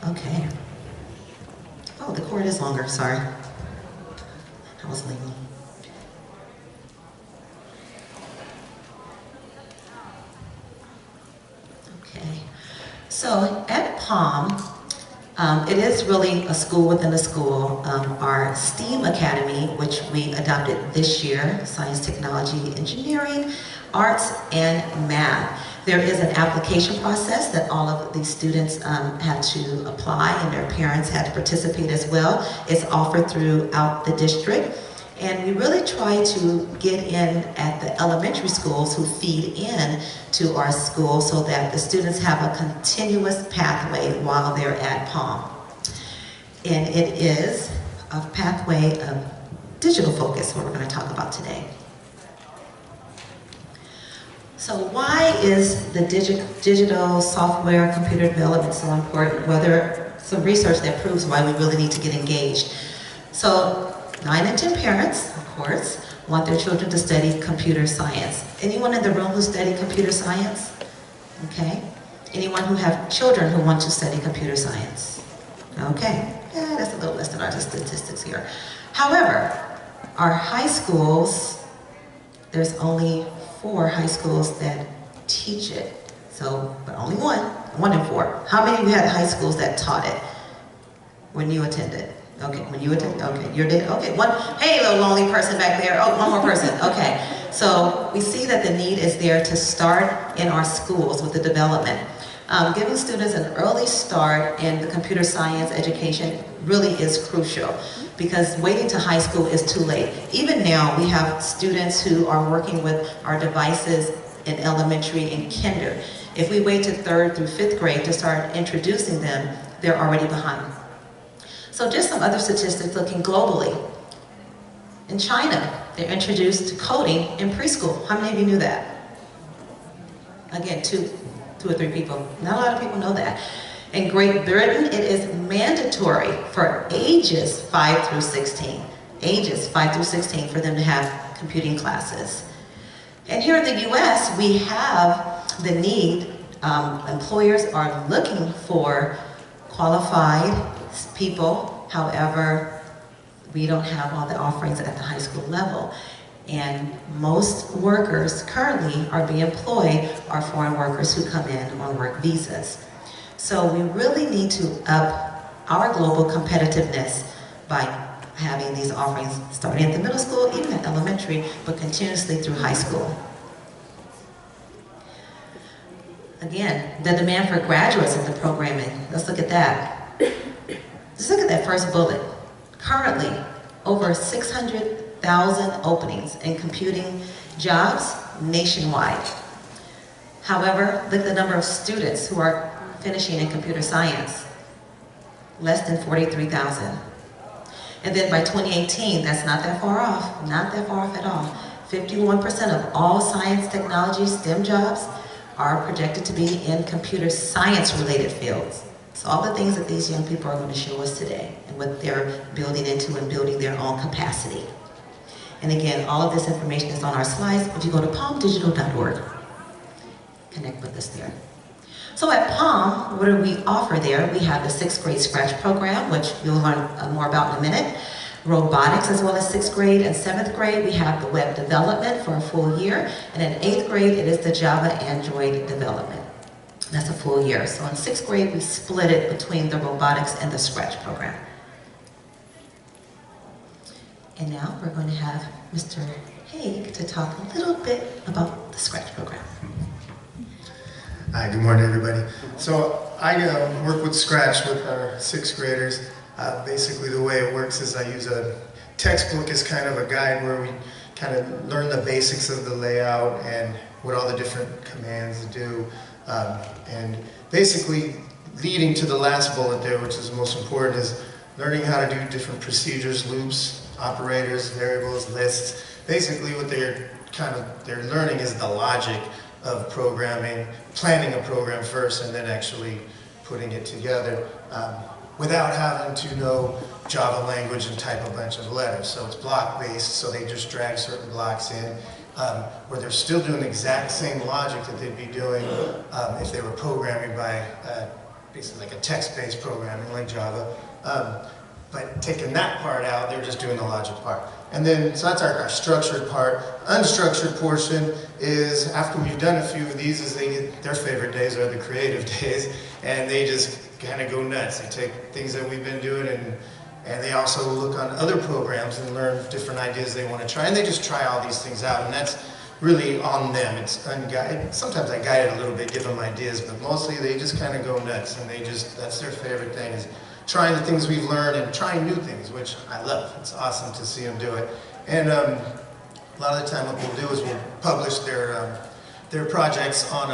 Okay. Oh, the cord is longer, sorry. I was leaving. Okay. So at Palm, it is really a school within a school. Our STEAM Academy, which we adopted this year, Science, Technology, Engineering, Arts, and Math. There is an application process that all of these students had to apply, and their parents had to participate as well. It's offered throughout the district. And we really try to get in at the elementary schools who feed in to our school so that the students have a continuous pathway while they're at Palm. And it is a pathway of digital focus, what we're going to talk about today. So why is the digital software computer development so important? Well, there is some research that proves why we really need to get engaged. So 9 in 10 parents, of course, want their children to study computer science. Anyone in the room who study computer science? Okay. Anyone who have children who want to study computer science? Okay. Yeah, that's a little less than our statistics here. However, our high schools, there's only 4 high schools that teach it. So, but only one in 4. How many of you had high schools that taught it when you attended? Okay, when you attend, okay, you're dead. Okay, hey, little lonely person back there. Oh, one more person. Okay, so we see that the need is there to start in our schools with the development. Giving students an early start in the computer science education really is crucial because waiting to high school is too late. Even now, we have students who are working with our devices in elementary and kinder. If we wait to 3rd through 5th grade to start introducing them, they're already behind. So just some other statistics looking globally. In China, they're introduced to coding in preschool. How many of you knew that? Again, two or three people. Not a lot of people know that. In Great Britain, it is mandatory for ages 5 through 16. Ages 5 through 16 for them to have computing classes. And here in the US, we have the need. Employers are looking for qualified people. However, we don't have all the offerings at the high school level. And most workers currently are being employed are foreign workers who come in on work visas. So we really need to up our global competitiveness by having these offerings starting at the middle school, even at elementary, but continuously through high school. Again, the demand for graduates in the programming. Let's look at that. Just look at that first bullet. Currently, over 600,000 openings in computing jobs nationwide. However, look at the number of students who are finishing in computer science. Less than 43,000. And then by 2018, that's not that far off, not that far off at all. 51% of all science, technology, STEM jobs are projected to be in computer science related fields. So all the things that these young people are going to show us today and what they're building into and building their own capacity. And again, all of this information is on our slides. If you go to palmdigital.org, connect with us there. So at Palm, what do we offer there? We have the 6th grade Scratch program, which you'll learn more about in a minute. Robotics as well as 6th grade and 7th grade. We have the web development for a full year. And in 8th grade, it is the Java Android development. That's a full year. So in 6th grade, we split it between the robotics and the Scratch program. And now we're going to have Mr. Haig to talk a little bit about the Scratch program. Hi, good morning everybody. So I work with Scratch with our 6th graders. Basically the way it works is I use a textbook as kind of a guide where we kind of learn the basics of the layout and what all the different commands do. And basically leading to the last bullet there, which is the most important, is learning how to do different procedures, loops, operators, variables, lists. Basically what they're learning is the logic of programming, planning a program first and then actually putting it together without having to know Java language and type a bunch of letters. So it's block-based, so they just drag certain blocks in, where they're still doing the exact same logic that they'd be doing if they were programming by basically like a text-based programming like Java. But taking that part out, they're just doing the logic part. And then, so that's our structured part. Unstructured portion is, after we've done a few of these, is they get, their favorite days are the creative days, and they just kind of go nuts. They take things that we've been doing, and they also look on other programs and learn different ideas they want to try, and they just try all these things out, and that's really on them. It's unguided. Sometimes I guide it a little bit, give them ideas, but mostly they just kind of go nuts, and they just, that's their favorite thing, is trying the things we've learned and trying new things, which I love. It's awesome to see them do it. And a lot of the time what we'll do is we'll publish their projects on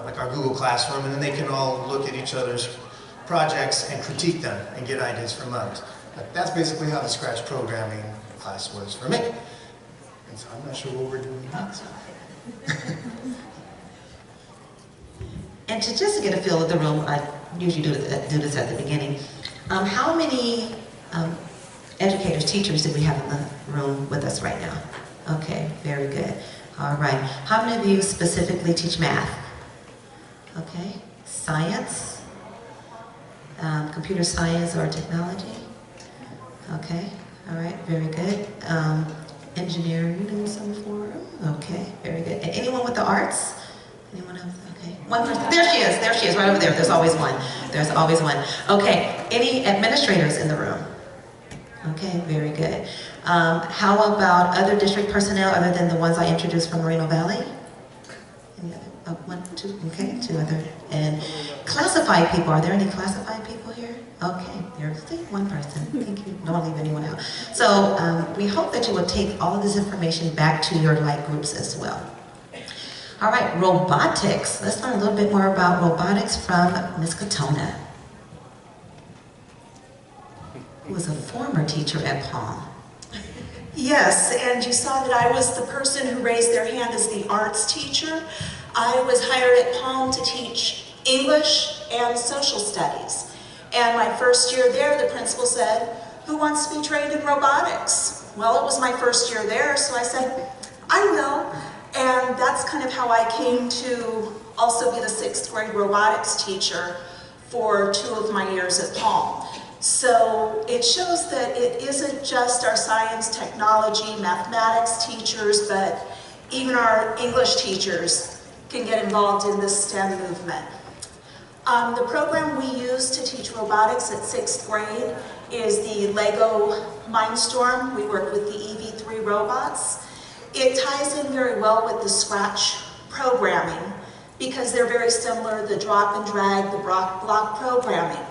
like our Google Classroom, and then they can all look at each other's projects and critique them and get ideas from others. But that's basically how the Scratch programming class works for me. And so I'm not sure what we're doing next. And just to get a feel of the room, I usually do this at the beginning. How many educators, teachers do we have in the room with us right now? Okay, very good. All right. How many of you specifically teach math? Okay. Science? Computer science or technology? Okay. All right, very good. Engineering in some form? Okay, very good. And anyone with the arts? Anyone else? Okay. One person. There she is, right over there. There's always one. There's always one. Okay. Any administrators in the room? Okay, very good. How about other district personnel other than the ones I introduced from Moreno Valley? Any other? One, two, okay, two other. And classified people, are there any classified people here? Okay, there's one person. Thank you. Don't leave anyone out. So we hope that you will take all of this information back to your light groups as well. All right, robotics. Let's learn a little bit more about robotics from Ms. Katona, who was a former teacher at Palm. Yes, and you saw that I was the person who raised their hand as the arts teacher. I was hired at Palm to teach English and social studies. And my first year there, the principal said, "Who wants to be trained in robotics?" Well, it was my first year there, so I said, "I will." And that's kind of how I came to also be the 6th grade robotics teacher for 2 of my years at Palm. So it shows that it isn't just our science, technology, mathematics teachers, but even our English teachers can get involved in this STEM movement. The program we use to teach robotics at 6th grade is the Lego Mindstorm. We work with the EV3 robots. It ties in very well with the Scratch programming because they're very similar, the drop and drag, the block programming.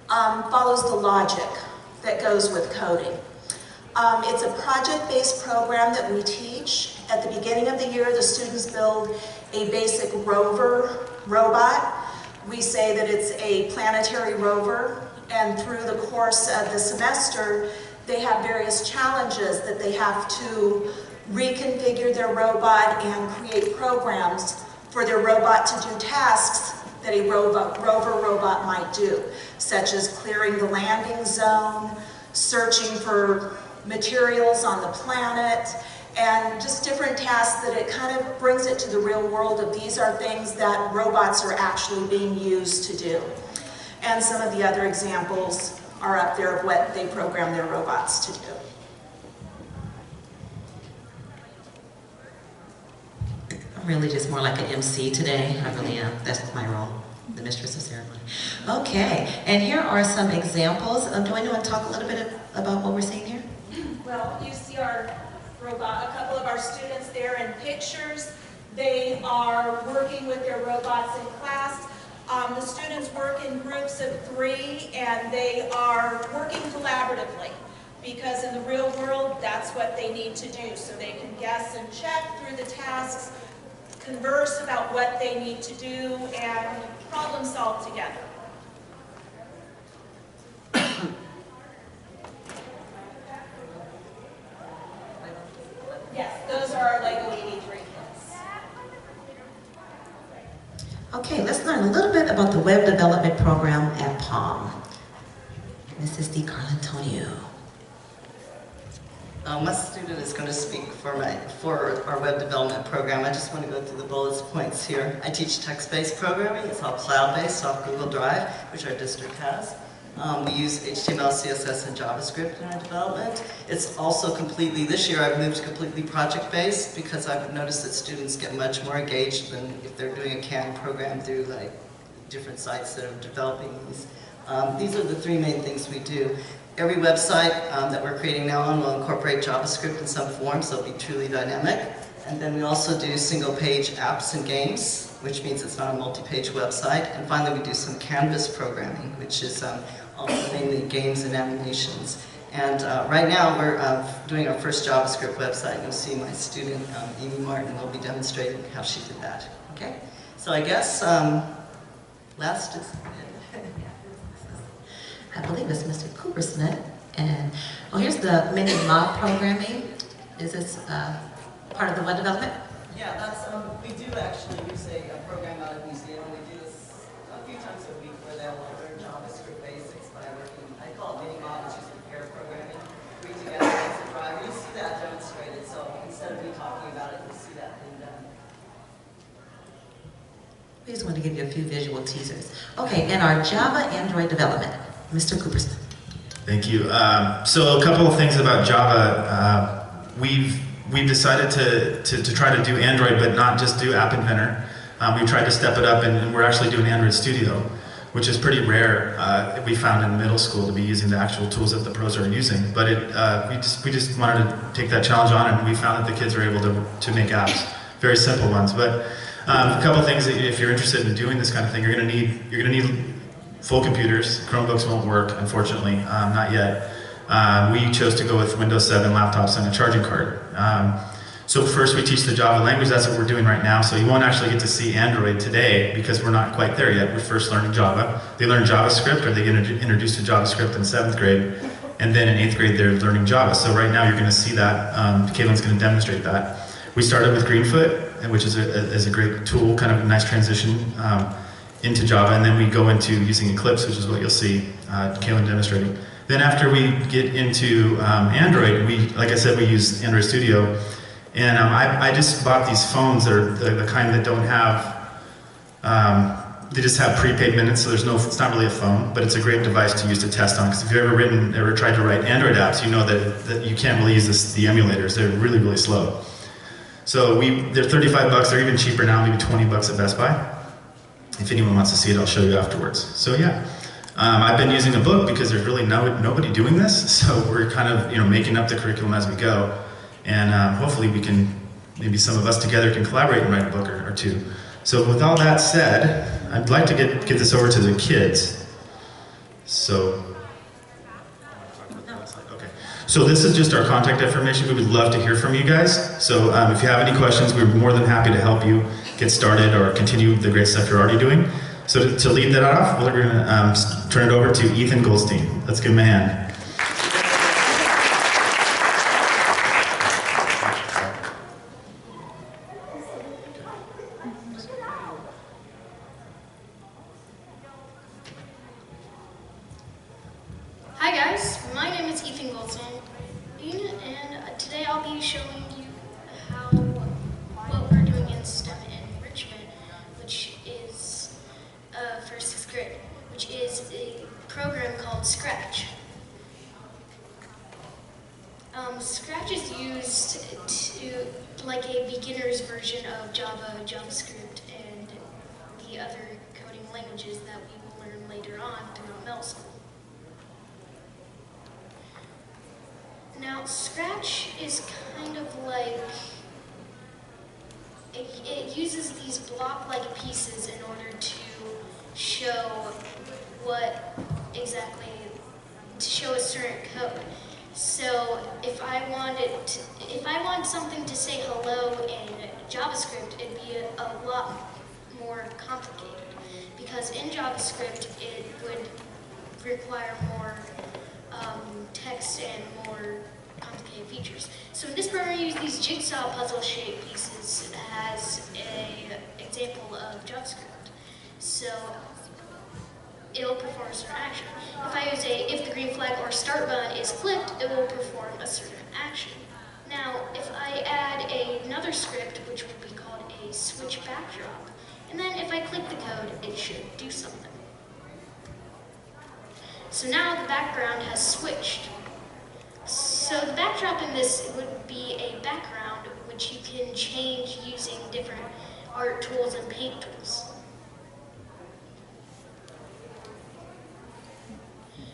Follows the logic that goes with coding. It's a project-based program that we teach. At the beginning of the year, the students build a basic rover robot. We say that it's a planetary rover, and through the course of the semester, they have various challenges that they have to reconfigure their robot and create programs for their robot to do tasks that a rover robot might do, such as clearing the landing zone, searching for materials on the planet, and just different tasks that it kind of brings it to the real world of these are things that robots are actually being used to do. And some of the other examples are up there of what they program their robots to do. I'm really just more like an MC today. I really am. That's my role, the mistress of ceremony. Okay, and here are some examples. Do anyone talk a little bit about what we're seeing here? Well, you see our robot, a couple of our students there in pictures. They are working with their robots in class. The students work in groups of 3 and they are working collaboratively because in the real world, that's what they need to do. So they can guess and check through the tasks, converse about what they need to do, and problem solve together. Yes, those are our Lego EV3 kits. Okay, let's learn a little bit about the web development program at Palm. Mrs. DiCarlantonio. My student is going to speak for our web development program. I just want to go through the bullets points here. I teach text-based programming. It's all cloud-based off Google Drive, which our district has. We use HTML, CSS, and JavaScript in our development. It's also completely, this year I've moved to completely project-based because I've noticed that students get much more engaged than if they're doing a canned program through like different sites that are developing these. These are the three main things we do. Every website that we're creating now on will incorporate JavaScript in some form, so it'll be truly dynamic. And then we also do single-page apps and games, which means it's not a multi-page website. And finally, we do some Canvas programming, which is also mainly games and animations. And right now, we're doing our first JavaScript website. You'll see my student, Amy Martin, will be demonstrating how she did that. Okay? So I guess last is... I believe it's Mr. Cooper Smith. And, oh, here's the mini mob programming. Is this part of the web development? Yeah, that's, we do actually use a program out of New Zealand. We do this a few times a week where they'll learn JavaScript basics by working, I call it mini mob, it's just pair programming. Read together as a driver. You see that demonstrated, so instead of me talking about it, you see that being done. We just want to give you a few visual teasers. Okay, and our Java Android development, Mr. Cooperson. Thank you. So a couple of things about Java. We've decided to try to do Android, but not just do App Inventor. We've tried to step it up, and we're actually doing Android Studio, which is pretty rare. We found in middle school to be using the actual tools that the pros are using. But we just wanted to take that challenge on, and we found that the kids are able to make apps, very simple ones. But a couple of things that if you're interested in doing this kind of thing, you're going to need full computers. Chromebooks won't work, unfortunately, not yet. We chose to go with Windows 7 laptops and a charging card. So first we teach the Java language, that's what we're doing right now. So you won't actually get to see Android today because we're not quite there yet. We're first learning Java. They learn JavaScript, or they get introduced to JavaScript in 7th grade. And then in 8th grade they're learning Java. So right now you're going to see that. Caitlin's going to demonstrate that. We started with Greenfoot, which is a great tool, kind of a nice transition into Java, and then we go into using Eclipse, which is what you'll see Caitlin demonstrating. Then after we get into Android, like I said, we use Android Studio, and I just bought these phones that are the kind that don't have, they just have prepaid minutes, so it's not really a phone, but it's a great device to use to test on, because if you've ever tried to write Android apps, you know that you can't really use the emulators. They're really, really slow. So they're 35 bucks, they're even cheaper now, maybe 20 bucks at Best Buy. If anyone wants to see it, I'll show you afterwards. So yeah, I've been using a book because there's really nobody doing this, so we're kind of making up the curriculum as we go, and hopefully maybe some of us together can collaborate and write a book or two. So with all that said, I'd like to get this over to the kids. So this is just our contact information. We would love to hear from you guys. So if you have any questions, we're more than happy to help you get started or continue the great stuff you're already doing. So to lead that off, we're going to turn it over to Ethan Goldstein. Let's give him a hand. Hi guys, my name is Ethan Goldstein, and today I'll be showing you what we're doing in STEM enrichment, which is for 6th grade, which is a program called Scratch. Scratch is used to like a beginner's version of Java, JavaScript, and the other coding languages that we will learn later on throughout middle school. Now, Scratch is kind of like, it uses these block-like pieces in order to show to show a certain code. So if I want something to say hello in JavaScript, it'd be a lot more complicated, because in JavaScript it would require more text and more complicated features. So in this program, we use these jigsaw puzzle shaped pieces as an example of JavaScript. So it'll perform a certain action. If I use if the green flag or start button is clicked, it will perform a certain action. Now, if I add another script, which would be called a switch backdrop, and then if I click the code, it should do something. So now the background has switched. So the backdrop in this would be a background which you can change using different art tools and paint tools.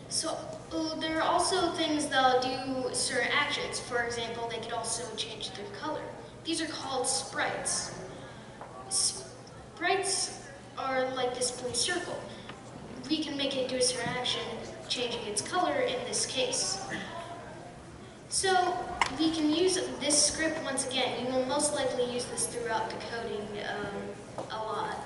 So there are also things that'll do certain actions. For example, they could also change their color. These are called sprites. Sprites are like this blue circle. We can make it do a certain action, changing its color in this case. So we can use this script once again. You will most likely use this throughout decoding a lot.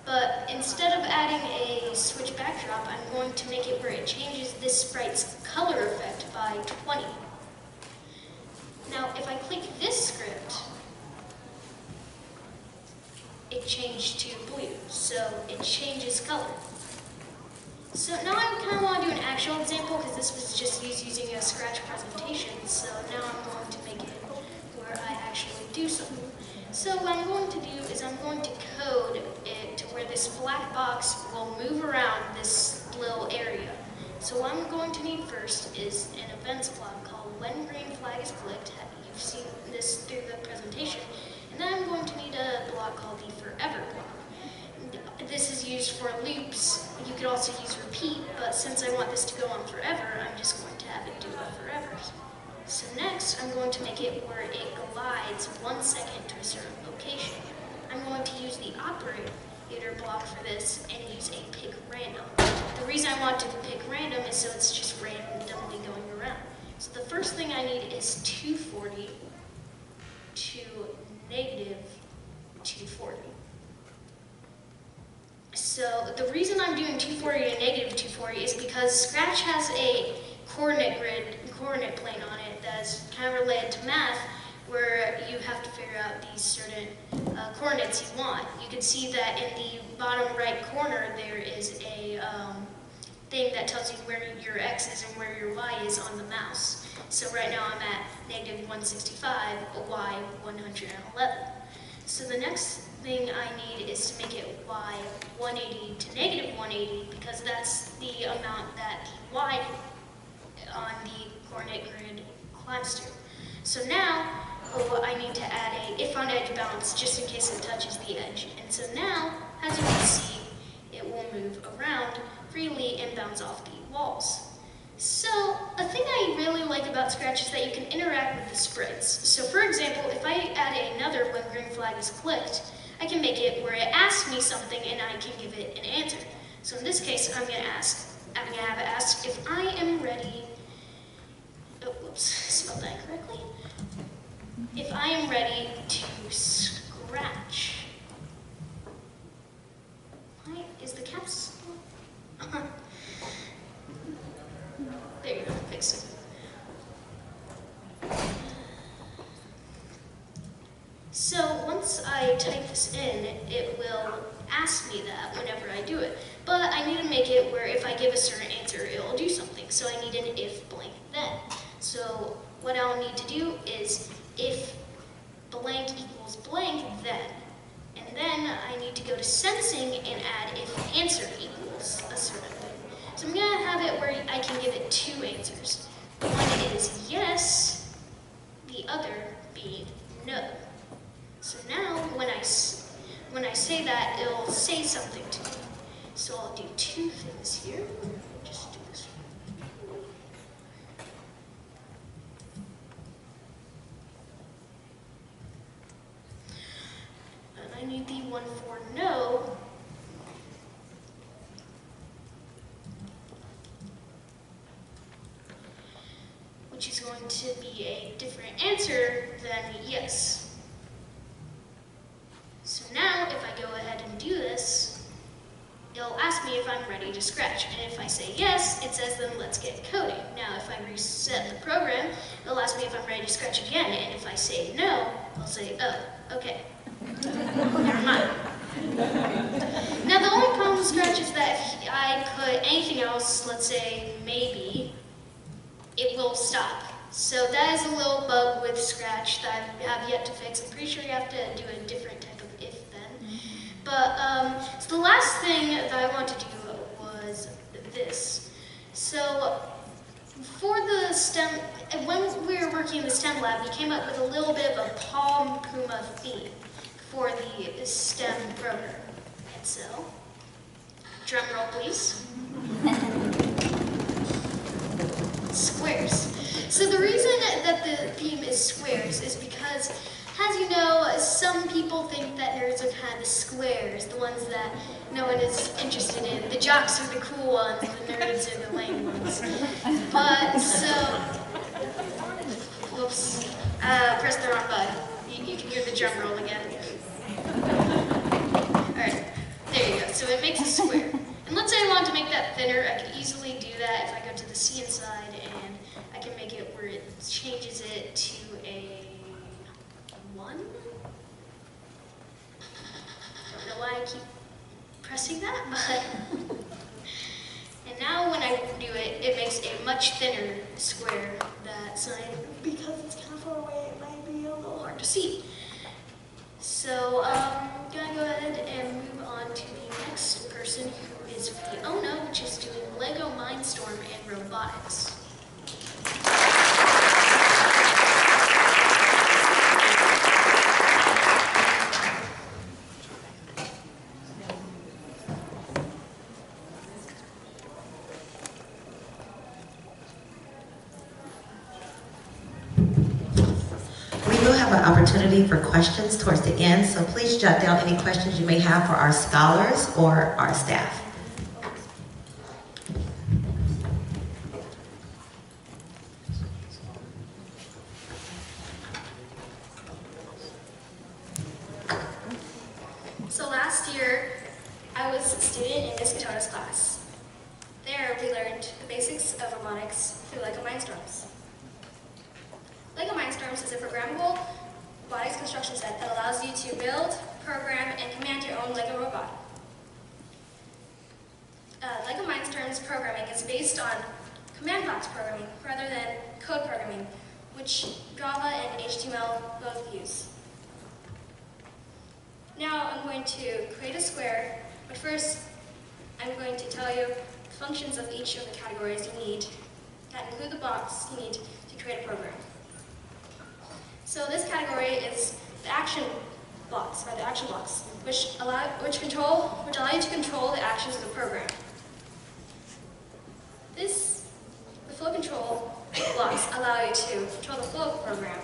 But instead of adding a switch backdrop, I'm going to make it where it changes this sprite's color effect by 20. Now, if I click this script, it changed to blue, so it changes color. So now I kind of want to do an actual example because this was just using a Scratch presentation, so now I'm going to make it where I actually do something. So what I'm going to do is I'm going to code it to where this black box will move around this little area. So what I'm going to need first is an events block called when green flag is clicked. You've seen this through the presentation. And then I'm going to need a block called the forever block. This is used for loops. You could also use repeat, but since I want this to go on forever, I'm just going to have it do it forever. So next, I'm going to make it where it glides 1 second to a certain location. I'm going to use the operator block for this and use a pick random. The reason I want to pick random is so it's just randomly going around. So the first thing I need is 240 to negative 240. So the reason I'm doing 240 to negative 240 is because Scratch has a coordinate plane on it that's kind of related to math, where you have to figure out these certain coordinates you want. You can see that in the bottom right corner there is a thing that tells you where your X is and where your Y is on the mouse. So right now I'm at negative 165, Y 111. So the next thing I need is to make it Y 180 to negative 180 because that's the amount that the Y on the coordinate grid climbs to. So now I need to add a if on edge bounce just in case it touches the edge. And so now, as you can see, it will move around freely and bounce off the walls. So a thing I really like about Scratch is that you can interact with the sprites. So for example, if I add another when green flag is clicked, I can make it where it asks me something and I can give it an answer. So in this case, I'm going to have it ask if I am ready. Oh, whoops, spelled that incorrectly. If I am ready to scratch. Why is the caps? There you go, fix it. So once I type this in, it will ask me that whenever I do it. But I need to make it where if I give a certain answer, it will do something. So I need an if blank then. So what I'll need to do is if blank equals blank then. And then I need to go to sensing and add if answer equals a certain thing. So I'm going to have it where I can give it two answers. One is yes, the other being no. So now when I say that, it'll say something to me. So I'll do two things here. Just do this. And I need the one for no. Which is going to be a different answer than yes. So now, if I go ahead and do this, it'll ask me if I'm ready to scratch. And if I say yes, it says then let's get coding. Now, if I reset the program, it'll ask me if I'm ready to scratch again. And if I say no, I'll say, oh, okay. Never mind. Now, the only problem with Scratch is that if I put anything else, let's say maybe, it will stop. So that is a little bug with Scratch that I have yet to fix. I'm pretty sure you have to do a different type of if-then. But so the last thing that I wanted to do was this. So for the STEM, when we were working in the STEM lab, we came up with a little bit of a Palm Puma theme for the STEM program. And so, drum roll please. Squares. So the reason that the theme is squares is because, as you know, some people think that nerds are kind of the squares, the ones that no one is interested in. The jocks are the cool ones, the nerds are the lame ones. But so, whoops, pressed the wrong button. You can hear the drum roll again. Alright, there you go. So it makes a square. And let's say I want to make that thinner, I could easily do that if I go to the C inside and I can make it where it changes it to a 1. Don't know why I keep pressing that, but and now when I do it, it makes a much thinner square that sign, because it's kind of far away, it might be a little hard to see. So I'm gonna go ahead and move on to the next person who is Fiona, which is doing Lego Mindstorm and robotics. An opportunity for questions towards the end, so please jot down any questions you may have for our scholars or our staff. So last year, I was a student in Ms. Katona's class. There, we learned the basics of robotics through LEGO Mindstorms. LEGO Mindstorms is a programmable robotics construction set that allows you to build, program, and command your own LEGO robot. LEGO Mindstorms programming is based on command box programming rather than code programming, which Java and HTML both use. Now I'm going to create a square, but first I'm going to tell you the functions of each of the categories you need that include the box you need to create a program. So this category is the action blocks, which allow you to control the actions of the program. The flow control blocks allow you to control the flow of the program.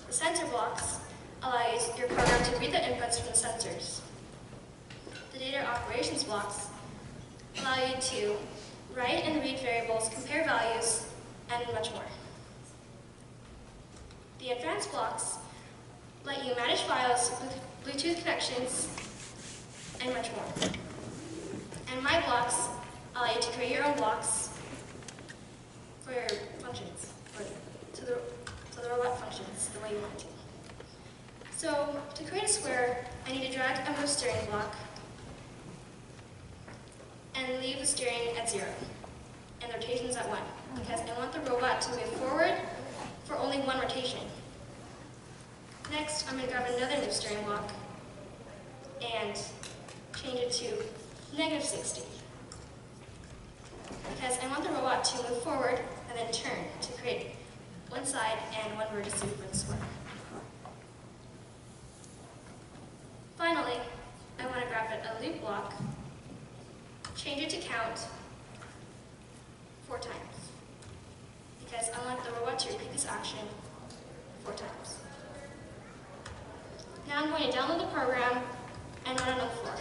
The sensor blocks allow your program to read the inputs from the sensors. The data operations blocks allow you to write and read variables, compare values, and much more. The advanced blocks let you manage files, Bluetooth connections, and much more. And my blocks allow you to create your own blocks for your functions, or so the robot functions the way you want to. So to create a square, I need to drag a move steering block and leave the steering at 0 and the rotations at 1, because I want the robot to move forward for only 1 rotation. Next, I'm going to grab another move steering block and change it to -60, because I want the robot to move forward and then turn to create one side and one vertex for the square. Finally, I want to grab a loop block, change it to count 4 times, because I want the robot to repeat this action 4 times. Now I'm going to download the program and run it on the floor.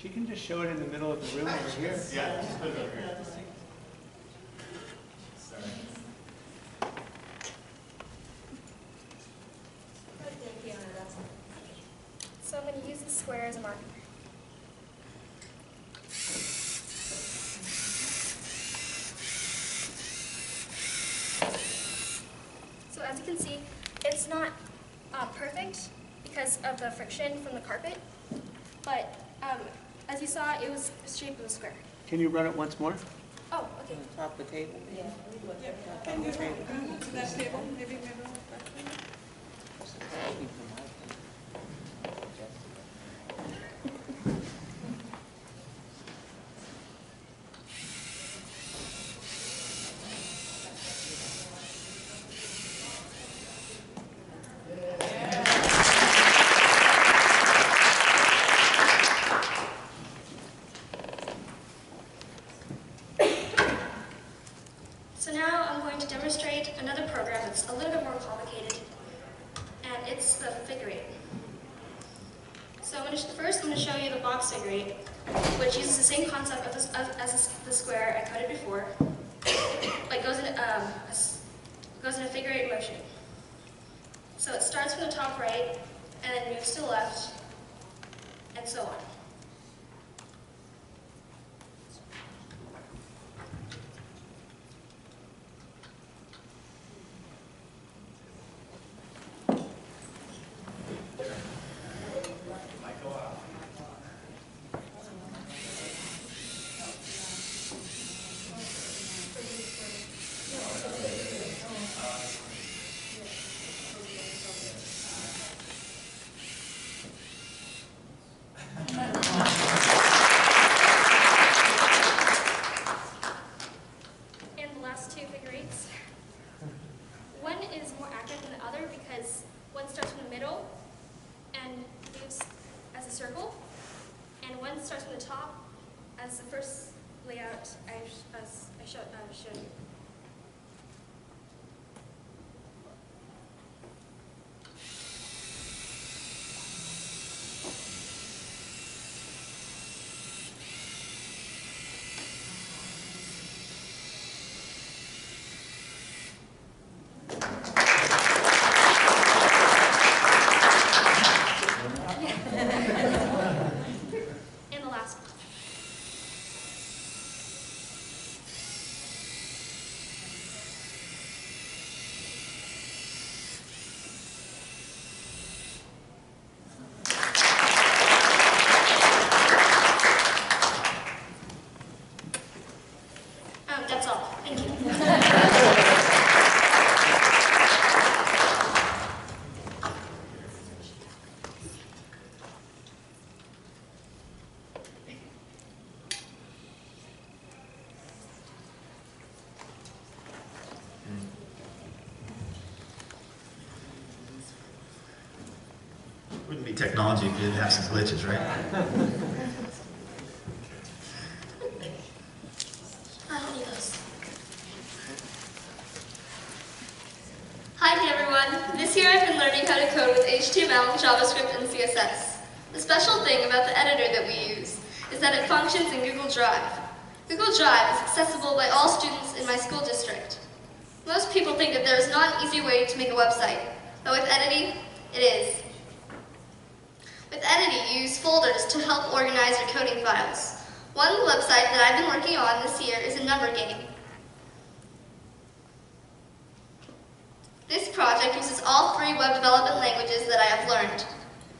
She can just show it in the middle of the room over here. Yeah, just put it over here. So I'm going to use the square as a marker. So as you can see, it's not perfect because of the friction from the carpet, but as you saw, it was the shape of a square. Can you run it once more? Oh, okay. Top of the table? Yeah. Can you go to that table? Maybe. So now I'm going to demonstrate another program that's a little bit more complicated, and it's the figure eight. So first I'm going to show you the box figure eight, which uses the same concept as the square I coded before, but goes in a figure eight motion. So it starts from the top right, and then moves to the left, and so on. One is more accurate than the other because one starts from the middle and moves as a circle, and one starts from the top as the first layout I showed you. And the last one. That's all. Thank you. Wouldn't be technology if you didn't have some glitches, right? I don't need those. Hi everyone. This year I've been learning how to code with HTML, JavaScript, and CSS. The special thing about the editor that we use is that it functions in Google Drive. Google Drive is accessible by all students in my school district. Most people think that there is not an easy way to make a website, but with Edity, it is. With Edity, you use folders to help organize your coding files. One website that I've been working on this year is a number game. This project uses all three web development languages that I have learned: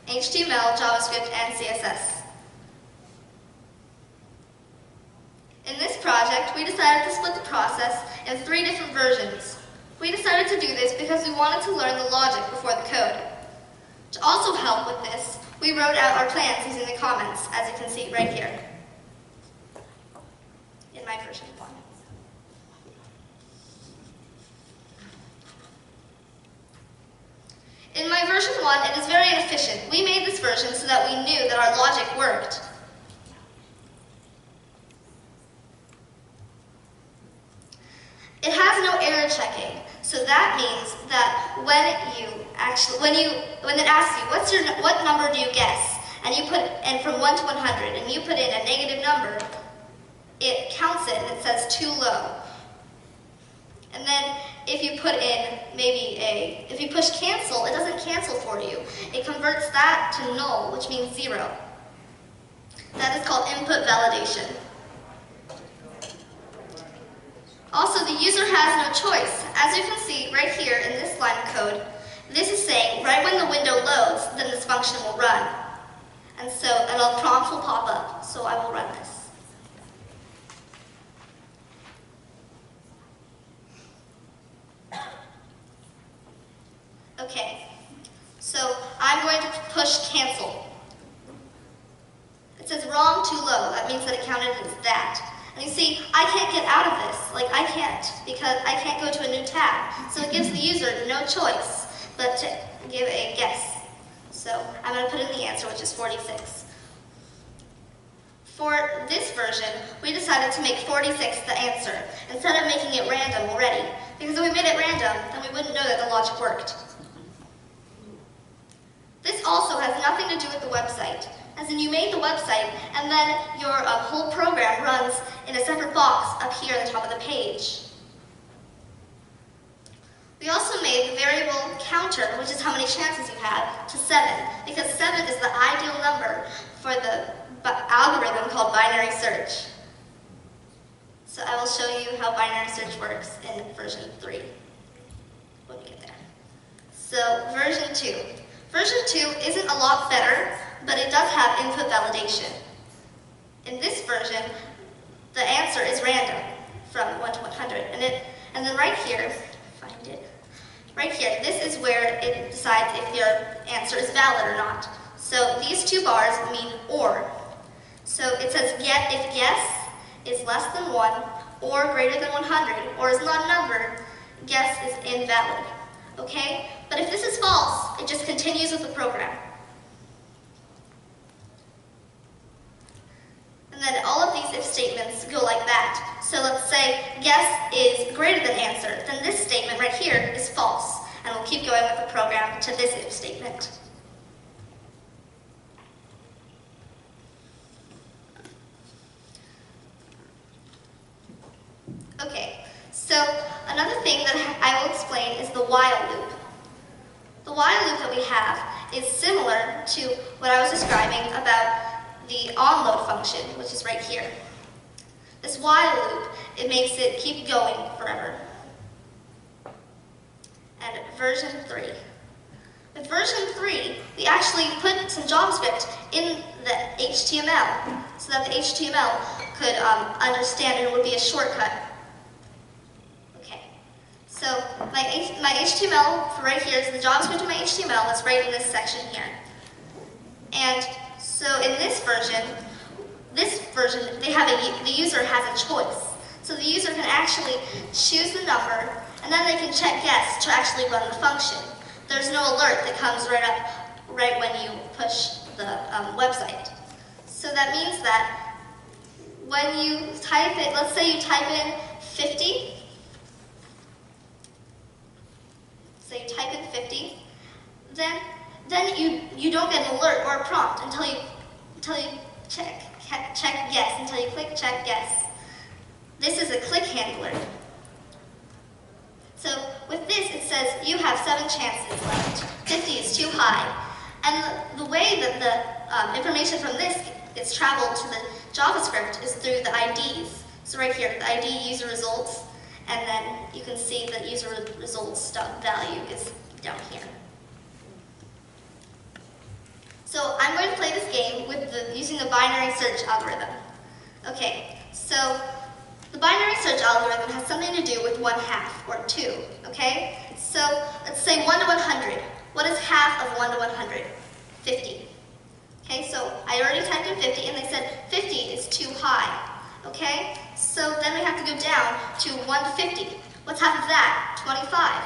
HTML, JavaScript, and CSS. In this project, we decided to split the process in 3 different versions. We decided to do this because we wanted to learn the logic before the code. To also help with this, we wrote out our plans using the comments, as you can see right here, in my version 1. In my version 1, it is very inefficient. We made this version so that we knew that our logic worked. It has no error checking, so that means that when it asks you, what number do you guess, and from 1 to 100, and you put in a negative number, it counts it and it says too low. And then if you put in if you push cancel, it doesn't cancel for you. It converts that to null, which means 0. That is called input validation. Also, the user has no choice. As you can see right here in this line of code, this is saying right when the window loads, then this function will run. And so a prompt will pop up, so I will run this. Okay, so I'm going to push cancel. It says wrong, too low. That means that it counted as that. And you see, I can't get out of this. Like, I can't, because I can't go to a new tab. So it gives the user no choice but to give a guess. So I'm going to put in the answer, which is 46. For this version, we decided to make 46 the answer, instead of making it random already. Because if we made it random, then we wouldn't know that the logic worked. This also has nothing to do with the website. As in, you made the website, and then your whole program runs in a separate box up here on the top of the page. We also made the variable counter, which is how many chances you have, to 7, because 7 is the ideal number for the algorithm called binary search. So I will show you how binary search works in version 3 when we get there. So version 2. Version 2 isn't a lot better, but it does have input validation. In this version, the answer is random from 1 to 100. And then right here, find it. Right here, this is where it decides if your answer is valid or not. So these 2 bars mean or. So it says if guess is less than 1 or greater than 100 or is not a number, guess is invalid. Okay? But if this is false, it just continues with the program. And then all of these if statements go like that. So let's say guess is greater than answer, then this statement right here is false. And we'll keep going with the program to this if statement. Okay, so another thing that I will explain is the while loop. The while loop that we have is similar to what I was describing about the onload function, which is right here. This while loop, it makes it keep going forever. And version 3. With version 3, we actually put some JavaScript in the HTML so that the HTML could understand and it would be a shortcut. Okay, so my HTML for right here is the JavaScript in my HTML that's right in this section here. And so in this version, the user has a choice. So the user can actually choose the number, and then they can check guess to actually run the function. There's no alert that comes right when you push the website. So that means that when you type it, let's say you type in 50. So you type in 50, then you don't get an alert or a prompt until you check guess, until you click check guess. This is a click handler. So with this, it says you have 7 chances left. 50 is too high. And the way that the information from this gets traveled to the JavaScript is through the IDs. So right here, the ID user results, and then you can see the user results value is down here. So I'm going to play this game using the binary search algorithm. Okay, so the binary search algorithm has something to do with 1/2 or 2, okay? So let's say 1 to 100. What is half of 1 to 100? 50. Okay, so I already typed in 50 and they said 50 is too high, okay? So then we have to go down to 1 to 50. What's half of that? 25.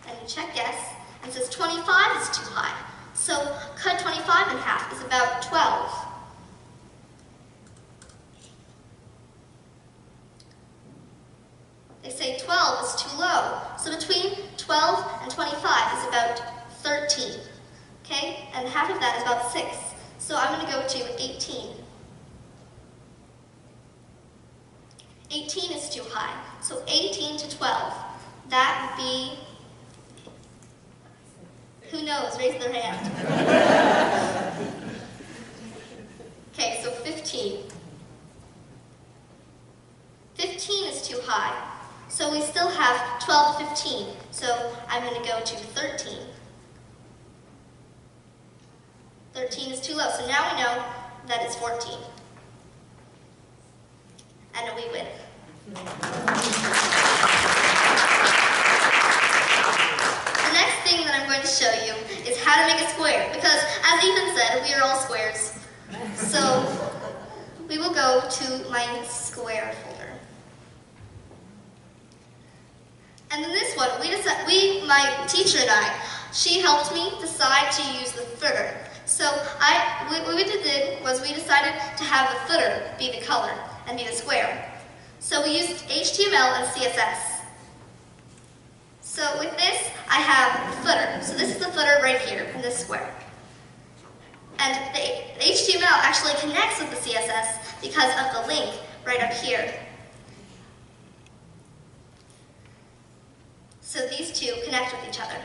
And you check guess, and it says 25 is too high. So cut 25 in half is about 12. They say 12 is too low. So between 12 and 25 is about 13. Okay, and half of that is about 6. So I'm going to go to 18. 18 is too high. So 18 to 12, that would be, who knows, raise their hand. Okay, so 15. 15 is too high. So we still have 12 to 15. So I'm going to go to 13. 13 is too low. So now we know that it's 14. And we win. The next thing that I'm going to show you is how to make a square. Because as Ethan said, we are all squares. So we will go to my square folder. And in this one, my teacher and I, she helped me decide to use the footer. So what we did was we decided to have the footer be the color and be the square. So we used HTML and CSS. So with this, I have the footer. So this is the footer right here in this square. And the HTML actually connects with the CSS because of the link right up here. So these two connect with each other.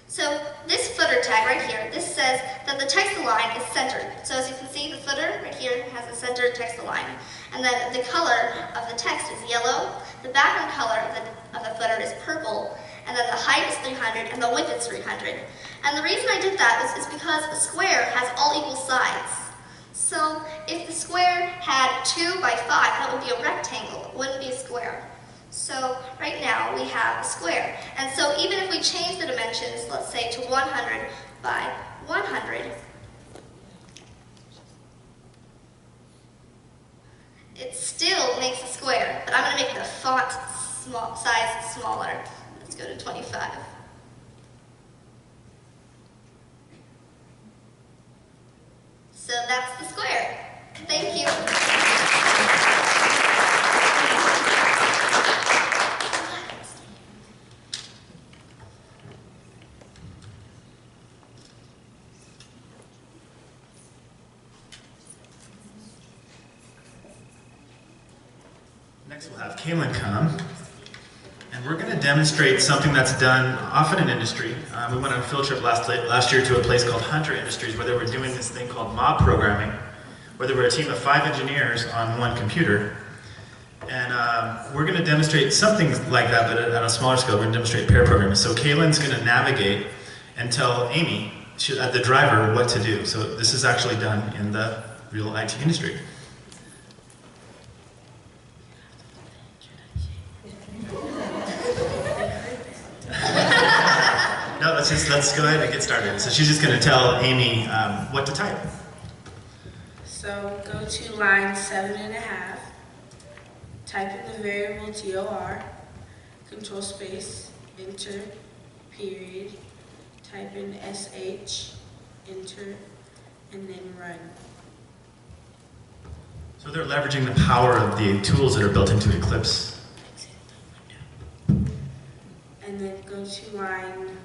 So this footer tag right here, this says that the text align is centered. So as you can see, the footer right here has a centered text align. And then the color of the text is yellow, the background color of the footer is purple, and then the height is 300 and the width is 300. And the reason I did that is because a square has all equal sides. So if the square had 2 by 5, that would be a rectangle, it wouldn't be a square. So right now we have a square. And so even if we change the dimensions, let's say to 100 by 100, it still makes a square, but I'm going to make the font size smaller. Let's go to 25. So that's the square. Thank you. Next we'll have Kaylin come, and we're going to demonstrate something that's done often in industry. We went on a field trip last year to a place called Hunter Industries where they were doing this thing called mob programming, where there were a team of 5 engineers on one computer. And we're going to demonstrate something like that, but at a smaller scale. We're going to demonstrate pair programming. So Kaylin's going to navigate and tell Amy, the driver, what to do. So this is actually done in the real IT industry. No, let's go ahead and get started. So she's just going to tell Amy what to type. So go to line 7.5, type in the variable TOR, control space, enter, period, type in SH, enter, and then run. So they're leveraging the power of the tools that are built into Eclipse. And then go to line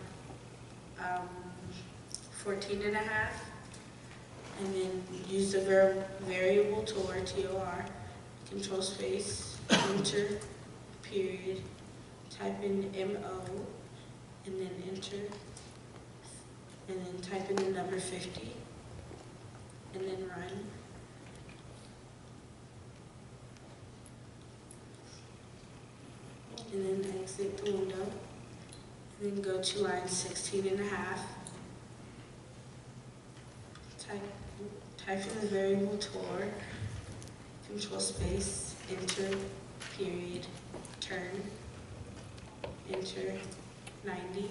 14.5, and then use the variable TOR, control space, enter, period, type in MO, and then enter, and then type in the number 50, and then run. And then exit the window, and then go to line 16.5, type in the variable TOR, control space, enter, period, turn, enter, 90,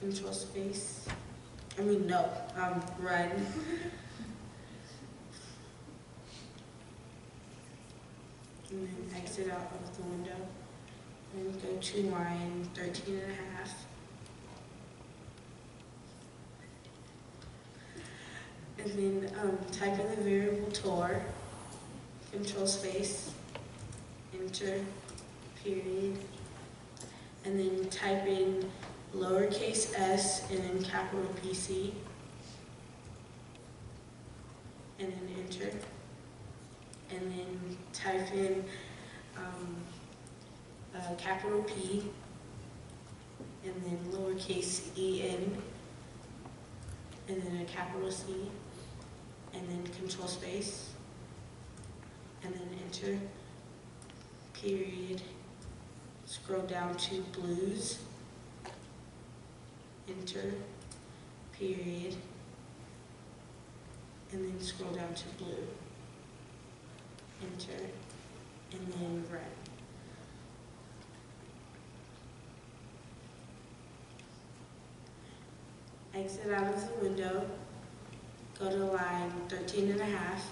control space, run. And then exit out of the window, and go to line 13.5. And then type in the variable TOR, control space, enter, period, and then type in lowercase s, and then capital PC, and then enter, and then type in capital P, and then lowercase en, and then a capital C, and then control space, and then enter, period, scroll down to blues, enter, period, and then scroll down to blue, enter, and then run. Exit out of the window, go to line 13 and a half,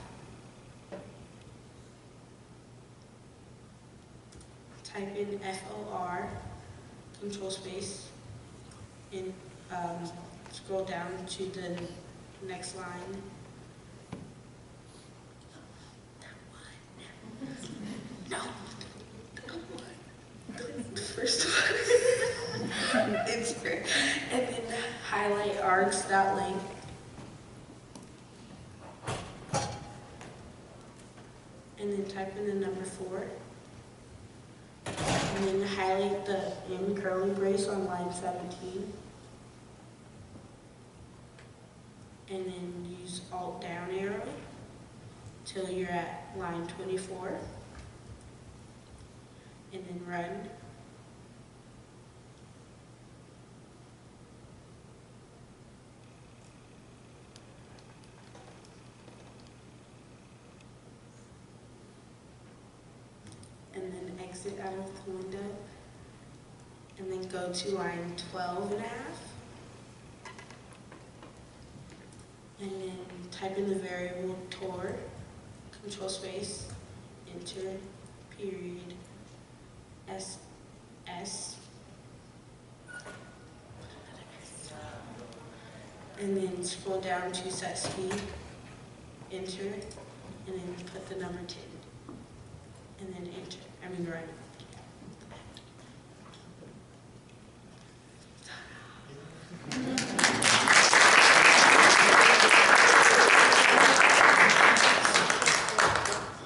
type in FOR, control space, and scroll down to the next line. No. First one. Enter. And then highlight args.length. And then type in the number 4. And then highlight the in curly brace on line 17. And then use Alt down arrow till you're at line 24. And then run. And then exit out of the window, and then go to line 12 and a half, and then type in the variable tor, control space, enter, period, SS, and then scroll down to set speed, enter, and then put the number 10, and then enter. Run.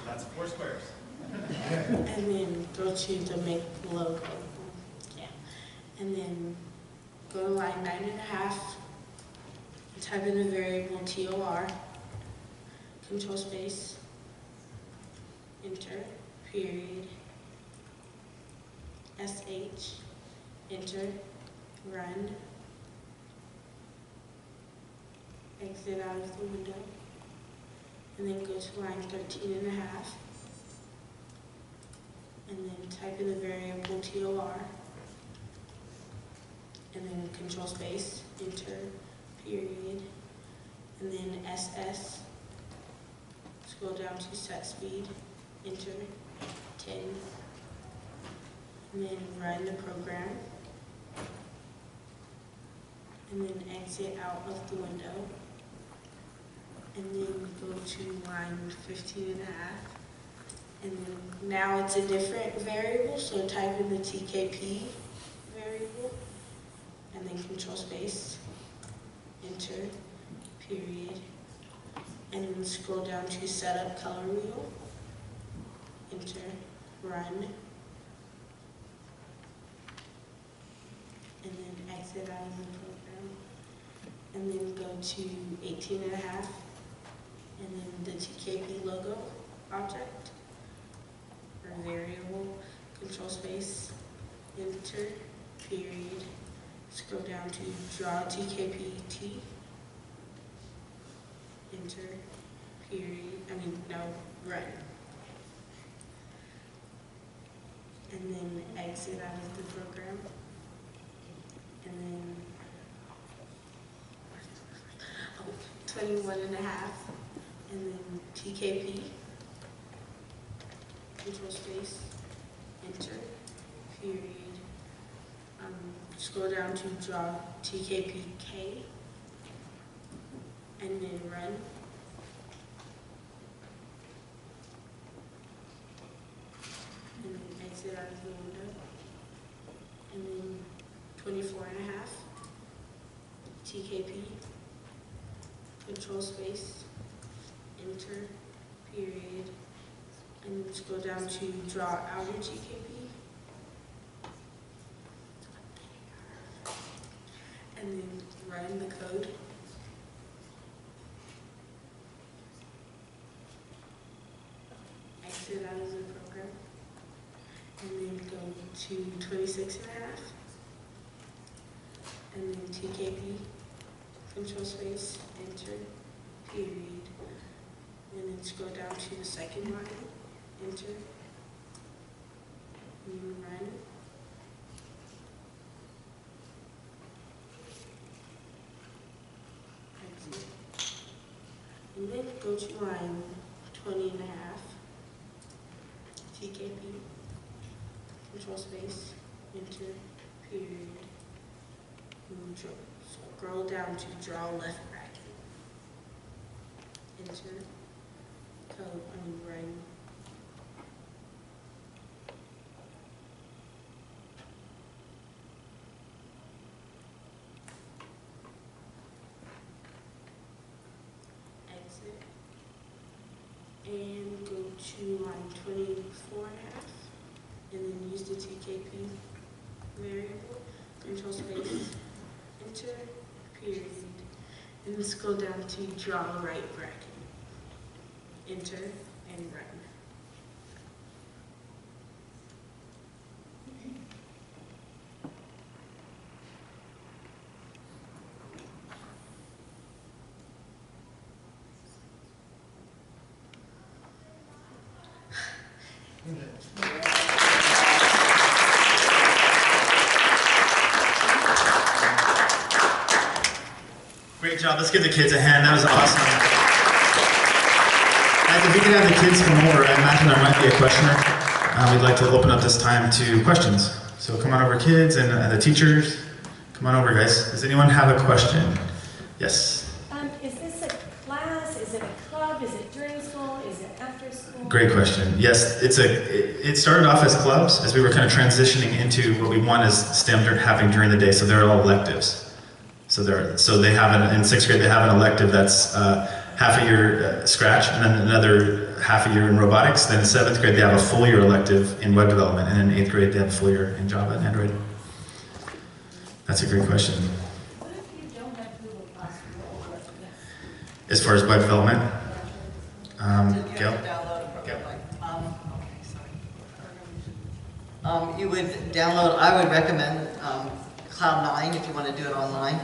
That's 4 squares. And then go to the make logo. Yeah. And then go to line 9 and a half, type in the variable TOR, control space, enter, period, SH, enter, run, exit out of the window, and then go to line 13 and a half, and then type in the variable TOR, and then control space, enter, period, and then SS, scroll down to set speed, enter, 10, and then run the program, and then exit out of the window, and then go to line 15 and a half, and then now it's a different variable, so type in the TKP variable, and then control space, enter, period, and then scroll down to set up color wheel, enter, run, and then exit out of the program, and then go to 18 and a half, and then the TKP logo object, or variable, control space, enter, period, scroll down to draw TKP T, enter, period, run. And then exit out of the program. And then 21 and a half. And then TKP, control space, enter, period. Scroll down to draw TKP K. And then run. And then exit out of the window. And then 24 and a half. TKP, control space, enter, period, and then scroll down to draw outer TKP, and then run the code. Exit out of the program, and then go to 26 and a half, and then TKP, control space, enter, period, and then scroll down to the second line, enter, and then run. Exit. And then go to line 20 and a half, TKP, control space, enter, period, and scroll down to draw left bracket, enter, code, run. Exit. And go to line 24 and a half, and then use the TKP variable, control space, enter, period, and then scroll down to draw right bracket, enter, and run. Great job. Let's give the kids a hand. That was awesome. Guys, if we could have the kids come over, I imagine there might be a questioner. We'd like to open up this time to questions. So come on over, kids, and the teachers. Come on over, guys. Does anyone have a question? Yes. Is this a class? Is it a club? Is it during school? Is it after school? Great question. Yes, it started off as clubs as we were kind of transitioning into what we want as STEM having during the day. So they're all electives. So they have in sixth grade they have an elective that's half a year Scratch and then another half a year in robotics. Then in seventh grade they have a full year elective in web development, and in eighth grade they have a full year in Java and Android. That's a great question. What if you don't have Google Classroom? As far as web development, You Gail? have to download a program like, you would download, I would recommend Cloud9 if you want to do it online.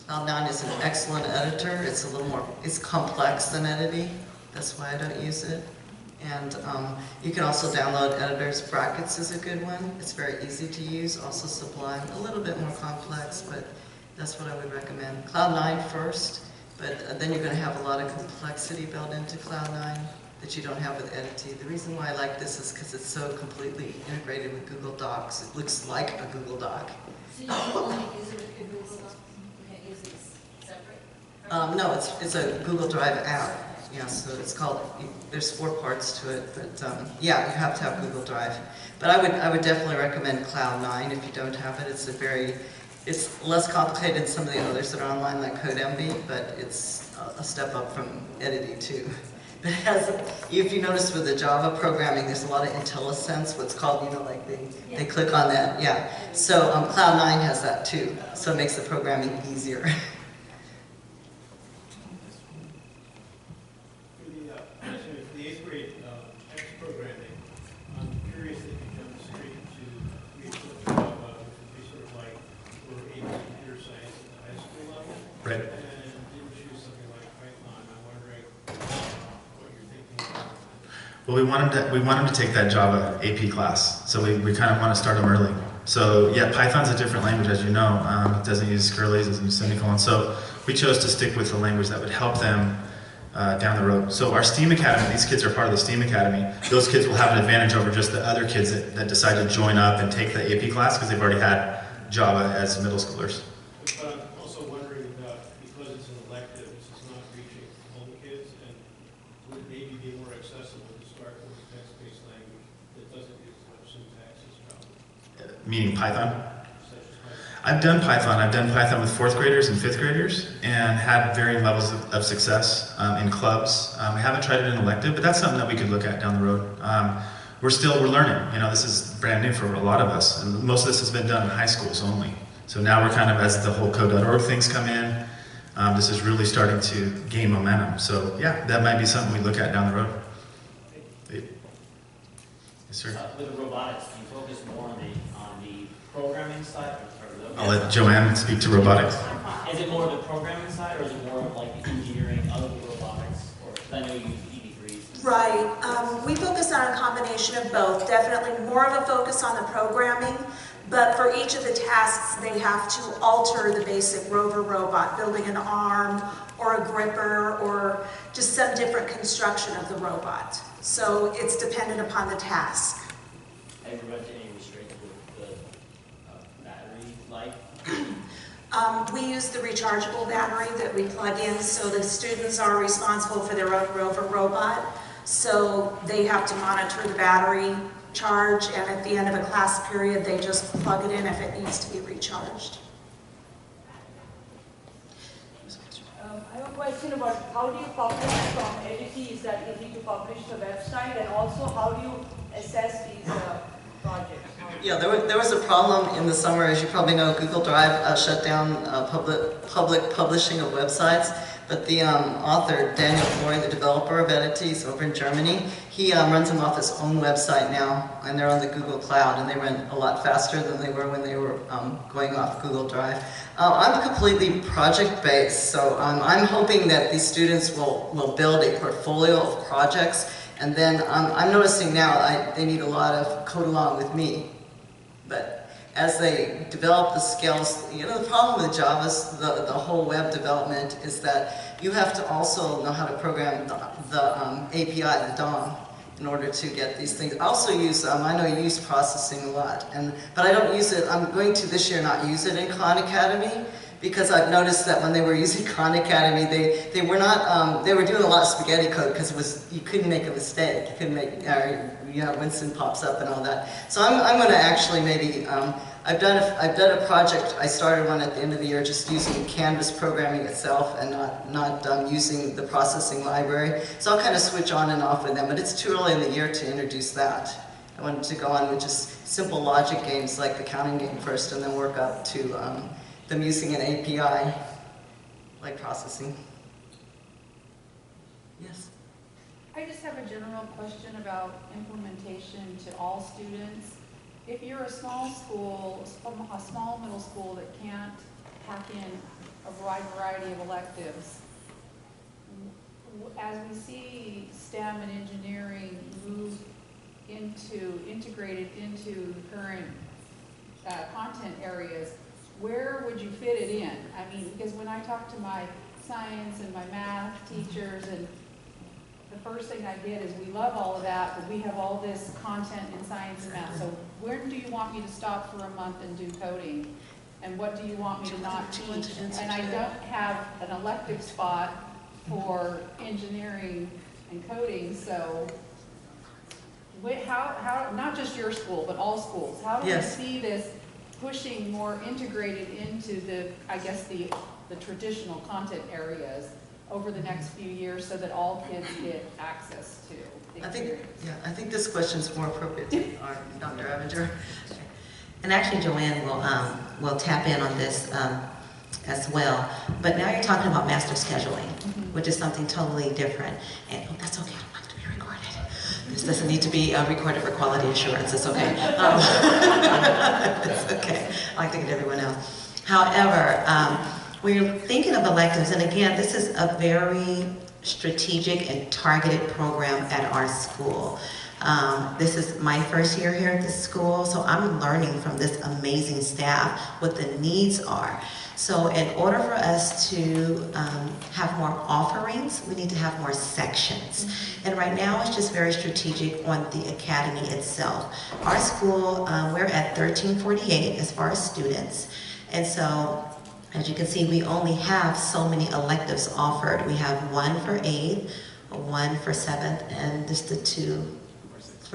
Cloud9 is an excellent editor. It's a little more, it's complex than Edity. That's why I don't use it. And you can also download editors. Brackets is a good one. It's very easy to use. Also Sublime, a little bit more complex, but that's what I would recommend. Cloud9 first, but then you're going to have a lot of complexity built into Cloud9 that you don't have with Edity. The reason why I like this is because it's so completely integrated with Google Docs. It looks like a Google Doc. So you can only use it with Google Docs? You can't use it separate? No, it's a Google Drive app. Yeah, so it's called, there's 4 parts to it, but yeah, you have to have Google Drive. But I would definitely recommend Cloud9 if you don't have it. It's less complicated than some of the others that are online like CodeMB, but it's a step up from Edity too. But it has, if you notice with the Java programming, there's a lot of IntelliSense, what's called, like they click on that, yeah. So Cloud9 has that too, so it makes the programming easier. For the 8th grade X programming, I'm curious if you jump straight to Java, which would be sort of like for AP computer science at the high school level. Right. And didn't choose something like Python. I'm wondering what you're thinking about. Well, we want them to take that Java AP class, so we kind of want to start them early. So yeah, Python's a different language, as you know. It doesn't use curlies, it doesn't use semicolons. So we chose to stick with the language that would help them down the road. So our STEAM Academy, these kids are part of the STEAM Academy. Those kids will have an advantage over just the other kids that decide to join up and take the AP class because they've already had Java as middle schoolers. But I'm also wondering about, because it's an elective, this is not reaching all the kids, and would it maybe be more accessible to start with a text-based language that doesn't use as much syntax as Java, Meaning Python? such as Python? I've done Python. I've done Python with 4th graders and 5th graders and had varying levels of success in clubs. I haven't tried it in elective, but that's something that we could look at down the road. We're learning. You know, this is brand new for a lot of us. And most of this has been done in high schools only. So now we're kind of, as the whole code.org things come in, this is really starting to gain momentum. So yeah, that might be something we look at down the road. Yes, sir. With the robotics, do you focus more on the programming side? I'll let Joanne speak to robotics. Is it more the programming side, or is it more of like the engineering of the robotics? Or, 'cause I know you use EV3s. Right. We focus on a combination of both. Definitely more of a focus on the programming, but for each of the tasks, they have to alter the basic rover robot, building an arm or a gripper or just some different construction of the robot. So it's dependent upon the task. Have you run into any restrictions with the battery life? We use the rechargeable battery that we plug in, so the students are responsible for their own rover robot. So they have to monitor the battery charge, and at the end of a class period, they just plug it in if it needs to be recharged. I have a question about how do you publish from Edity? Is that easy to publish the website? And also, how do you assess these projects? Yeah, there was a problem in the summer. As you probably know, Google Drive shut down public publishing of websites. But the author, Daniel Flory, the developer of Edity, he's over in Germany, he runs them off his own website now, and they're on the Google Cloud, and they run a lot faster than they were when they were going off Google Drive. I'm completely project-based, so I'm hoping that these students will build a portfolio of projects, and then I'm noticing now they need a lot of code along with me. But as they develop the skills, you know, the problem with Java, the whole web development, is that you have to also know how to program the API, the DOM, in order to get these things. I also use, I know you use processing a lot, but I don't use it. I'm going to this year not use it in Khan Academy, because I've noticed that when they were using Khan Academy, they were not, they were doing a lot of spaghetti code, because you couldn't make a mistake. You couldn't make, you know, Winston pops up and all that. So I'm going to actually maybe, I've done a project. I started one at the end of the year just using Canvas programming itself and not using the processing library. So I'll kind of switch on and off with them, but it's too early in the year to introduce that. I wanted to go on with just simple logic games like the counting game first, and then work up to them using an API like processing. Yes? I just have a general question about implementation to all students. If you're a small school, a small middle school that can't pack in a wide variety of electives, as we see STEM and engineering move integrated into the current content areas, where would you fit it in? I mean, because when I talk to my science and my math teachers, and the first thing I get is, we love all of that, but we have all this content in science and math. So where do you want me to stop for a month and do coding? And what do you want me to not teach? And I don't have an elective spot for engineering and coding, so how not just your school, but all schools, how do we see this pushing more integrated into I guess the traditional content areas over the next few years, so that all kids get access to the experience? I think this question is more appropriate to our Dr. Avenger. And actually, Joanne will tap in on this as well. But now you're talking about master scheduling, which is something totally different. And that's okay. I don't like to be recorded. This doesn't need to be recorded for quality assurance. It's okay. It's okay. I like to get everyone else. However, we're thinking of electives, and again, this is a very strategic and targeted program at our school. This is my first year here at this school, so I'm learning from this amazing staff what the needs are. So in order for us to have more offerings, we need to have more sections. And right now it's just very strategic on the academy itself. Our school, we're at 1348 as far as students. And so, as you can see, we only have so many electives offered. We have one for 8th, one for 7th, and just the 2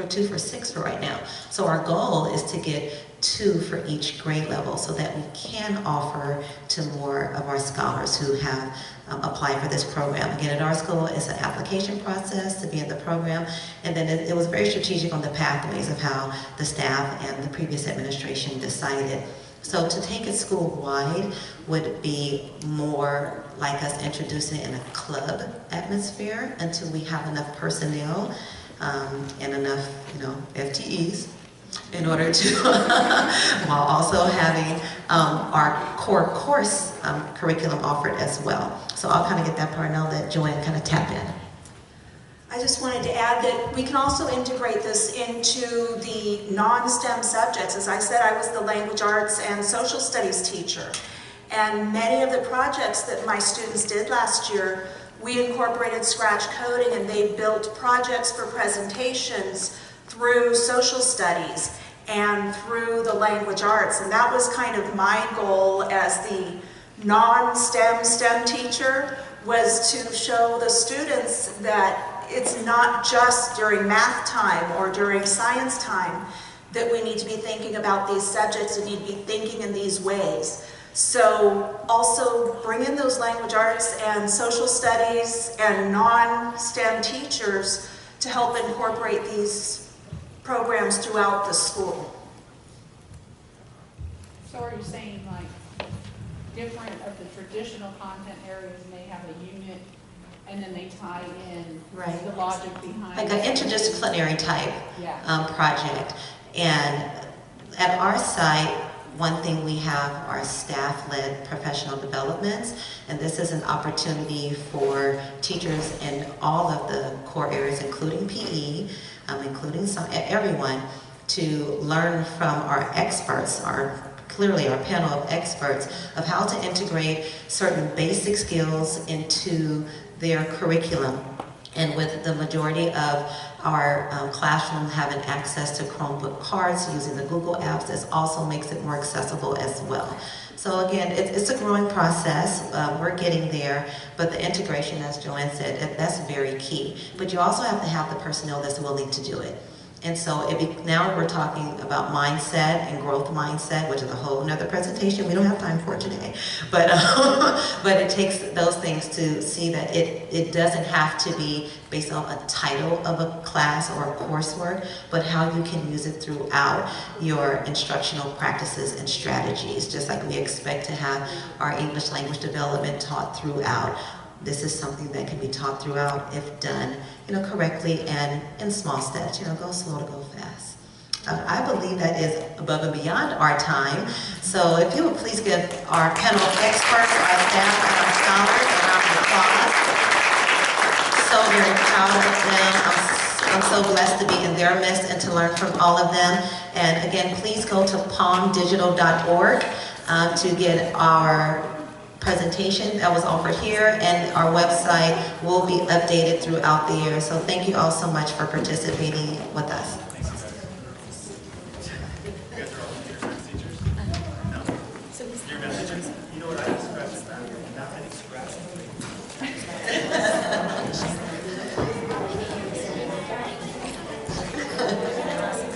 2 for 6 for right now. So our goal is to get 2 for each grade level so that we can offer to more of our scholars who have applied for this program. Again, at our school, it's an application process to be in the program, and then it was very strategic on the pathways of how the staff and the previous administration decided. So to take it school-wide would be more like us introducing in a club atmosphere until we have enough personnel and enough, FTEs in order to, while also having our core course curriculum offered as well. So I'll kind of get that part and I'll let Joanne kind of tap in. I just wanted to add that we can also integrate this into the non-STEM subjects. As I said, I was the language arts and social studies teacher. And many of the projects that my students did last year, we incorporated Scratch coding, and they built projects for presentations through social studies and through the language arts. And that was kind of my goal as the non-STEM teacher, was to show the students that it's not just during math time or during science time that we need to be thinking about these subjects and need to be thinking in these ways. So also bring in those language arts and social studies and non-STEM teachers to help incorporate these programs throughout the school. So are you saying like different of the traditional content areas may have a unit and then they tie in the logic behind like an interdisciplinary type project. And at our site, one thing we have are staff-led professional developments, and this is an opportunity for teachers in all of the core areas, including PE, including everyone, to learn from our experts, clearly our panel of experts, of how to integrate certain basic skills into their curriculum. And with the majority of our classroom having access to Chromebook cards using the Google apps, this also makes it more accessible as well. So again, it's a growing process. We're getting there, but the integration, as Joanne said, that's very key. But you also have to have the personnel that's willing to do it. And so now we're talking about mindset and growth mindset, which is a whole nother presentation we don't have time for today. But but it takes those things to see that it doesn't have to be based on a title of a class or a coursework, but how you can use it throughout your instructional practices and strategies, just like we expect to have our English language development taught throughout. This is something that can be taught throughout if done, correctly and in small steps. Go slow to go fast. I believe that is above and beyond our time. So if you would please give our panel of experts, our staff, and our scholars a round of applause. So very proud of them. I'm so blessed to be in their midst and to learn from all of them. And again, please go to palmdigital.org to get our presentation that was offered here, and our website will be updated throughout the year. So thank you all so much for participating with us.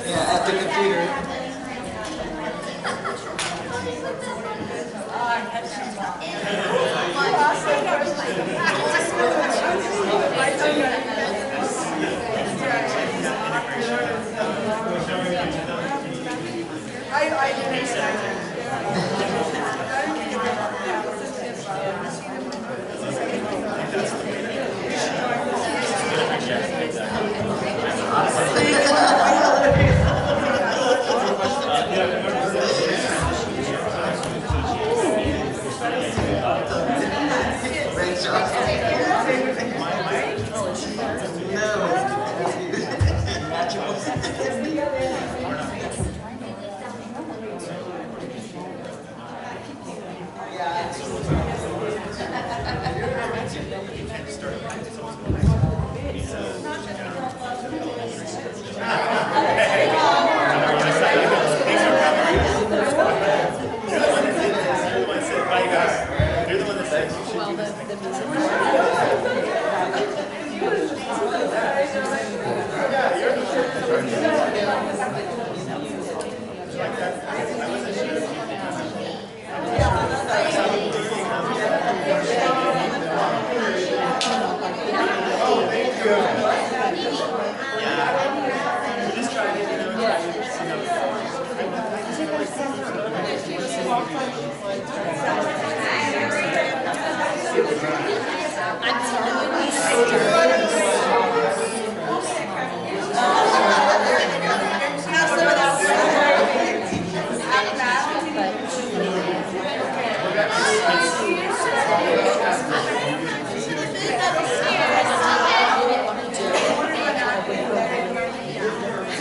Yeah, at the computer. Sorry. So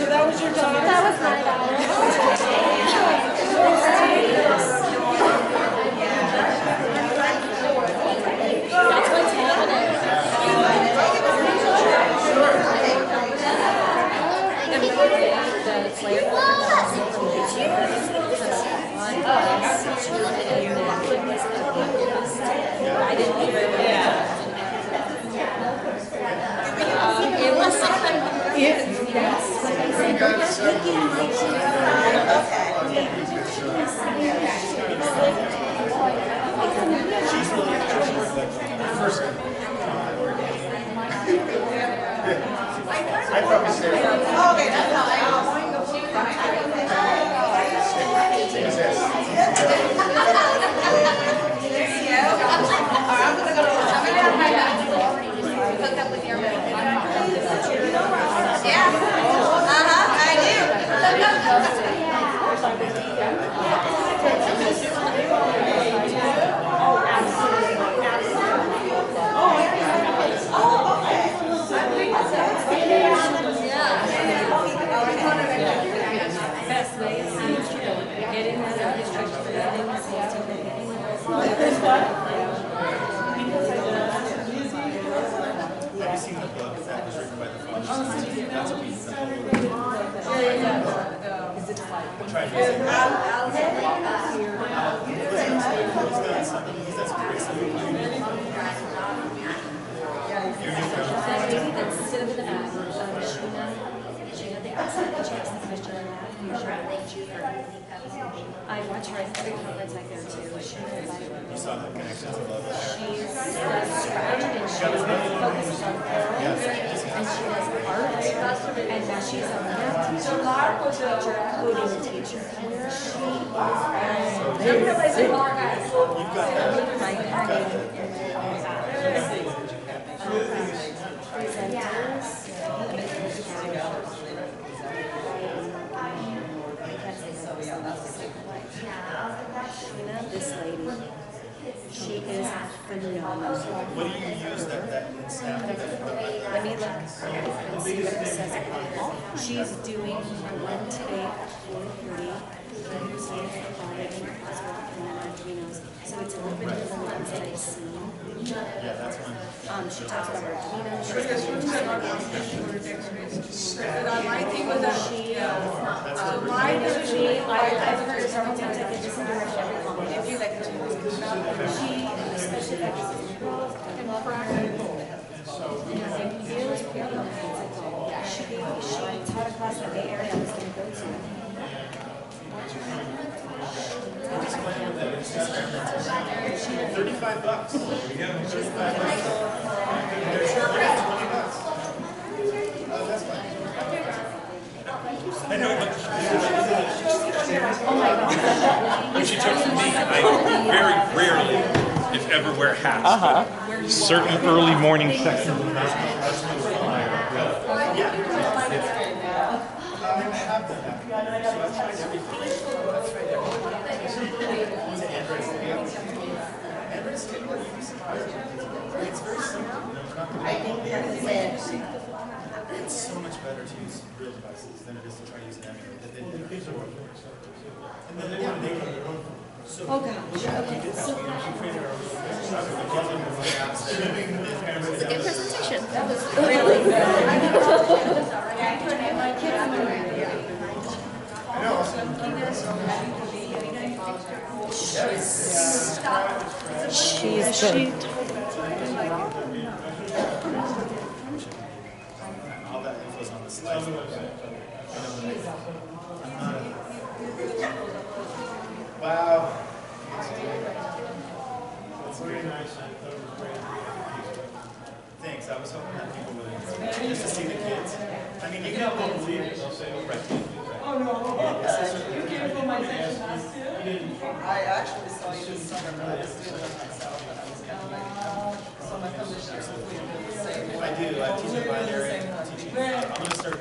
that was your daughter? That was my daughter. That's what's I didn't even it was I probably say Okay, that's how I know. I'm gonna go to my hook up with your yeah. I best way is getting that Have you seen the book that was written by the father? That's a piece of try to use it. He's done some great stuff. That lady that's sitting in the back, Sheena, they asked her the checks the question on that. I watch her at every conference I go to. You saw the connections of love. She's scratched and she focuses on girls and she does art. And now she's a math teacher, coding teacher. This lady, she is phenomenal. What do you use that staff? Let me look and see what it says. She's doing one today at 4:30. So it's a little bit different than what I've seen. Yeah, that's one. She talks about her Arduino. I've heard it several times. I could listen to her every conference. She especially she taught a class in the Bay Area I was going to go to. $35. I know. When she took from me, I very rarely, if ever, wear hats. But certain early morning sections of I think that's it. It's so much better to use real devices than it is to try to use an emulator. And then they want to make it. Oh gosh, okay. It's a good presentation. That was really She's good. All that info's on the slide. Wow. That's very nice. Thanks. I was hoping that people would enjoy it. Just to see the kids. I mean, you can help them believe it. They'll say, oh, right. Oh, no. You came from my I actually saw you this summer, but I was doing it myself, and I was kind of like, so I'm gonna come this year, hopefully you're doing the same. I do. I teach a binary. I'm going to start